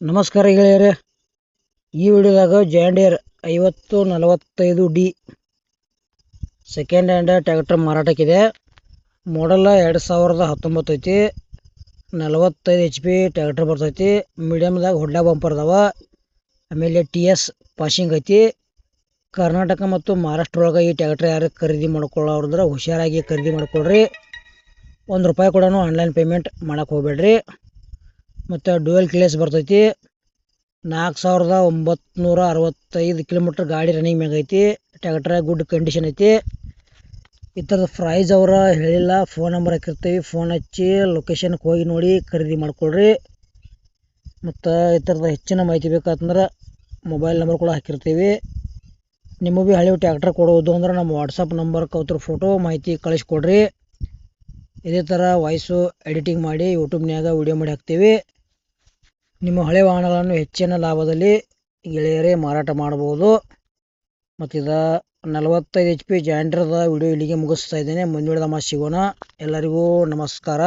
ನಮಸ್ಕಾರ ಗೆಳೆಯರೇ. ಈ ವಿಡಿಯೋದಾಗ John Deere 5045D second hand tractor ಮಾರಾಟಕ್ಕಿದೆ. ಮಾಡಲ್ 2019 ಐತಿ. 45 HP ಟ್ರ್ಯಾಕ್ಟರ್ ಬರ್ತೈತಿ. ಮೀಡಿಯಮ್ದಾಗ ಹೊಡ್ಲ ಬಂಪರ್ ಅದಾವ. ಆಮೇಲೆ TS ಪಾಸಿಂಗ್ ಐತಿ. ಕರ್ನಾಟಕ ಮತ್ತು ಮಹಾರಾಷ್ಟ್ರ ಒಳಗೆ ಈ ಟ್ರ್ಯಾಕ್ಟರ್ ಯಾರು ಖರೀದಿ ಮಾಡ್ಕೊಳ್ಳೋದ್ರೆ ಹುಷಾರಾಗಿ ಖರೀದಿ ಮಾಡ್ಕೊಳ್ರಿ. ₹1 ಕೂಡ ಆನ್ಲೈನ್ ಪೇಮೆಂಟ್ ಮಾಡಕ್ಕೆ ಹೋಗ್ಬೇಡ್ರಿ. ಮತ್ತು ಡ್ಯುಯಲ್ ಕ್ಲೇಸ್ ಬರ್ತೈತಿ. 4965 ಕಿಲೋಮೀಟ್ರ್ ಗಾಡಿ ರನ್ನಿಂಗ್ ಮ್ಯಾಗ ಐತಿ. ಟ್ರ್ಯಾಕ್ಟರ್ ಗುಡ್ ಕಂಡೀಷನ್ ಐತಿ. ಈ ಥರದ ಪ್ರೈಸ್ ಅವರ ಹೇಳಿಲ್ಲ, ಫೋನ್ ನಂಬರ್ ಹಾಕಿರ್ತೀವಿ. ಫೋನ್ ಹಚ್ಚಿ ಲೊಕೇಶನ್ಗೆ ಹೋಗಿ ನೋಡಿ ಖರೀದಿ ಮಾಡ್ಕೊಳ್ರಿ. ಮತ್ತು ಈ ಥರದ ಹೆಚ್ಚಿನ ಮಾಹಿತಿ ಬೇಕಾತಂದ್ರೆ ಮೊಬೈಲ್ ನಂಬರ್ ಕೂಡ ಹಾಕಿರ್ತೀವಿ. ನಿಮಗೆ ಭೀ ಹಳೆ ಟ್ರ್ಯಾಕ್ಟರ್ ಕೊಡುವುದು ಅಂದ್ರೆ ನಮ್ಮ ವಾಟ್ಸಪ್ ನಂಬರ್ಗೆ ಅವ್ರ ಫೋಟೋ ಮಾಹಿತಿ ಕಳಿಸ್ಕೊಡ್ರಿ. ಇದೇ ಥರ ವಾಯ್ಸು ಎಡಿಟಿಂಗ್ ಮಾಡಿ ಯೂಟ್ಯೂಬ್ನ್ಯಾಗ ವಿಡಿಯೋ ಮಾಡಿ ಹಾಕ್ತೀವಿ. ನಿಮ್ಮ ಹಳೆ ವಾಹನಗಳನ್ನು ಹೆಚ್ಚಿನ ಲಾಭದಲ್ಲಿ ಗೆಳೆಯರೇ ಮಾರಾಟ ಮಾಡಬಹುದು. ಮತ್ತು 45 HP ಜಾಂಡ್ರದ ವಿಡಿಯೋ ಇಲ್ಲಿಗೆ ಮುಗಿಸ್ತಾ ಇದ್ದೇನೆ. ಮುಂದಿನ ಸಿಗೋಣ. ಎಲ್ಲರಿಗೂ ನಮಸ್ಕಾರ.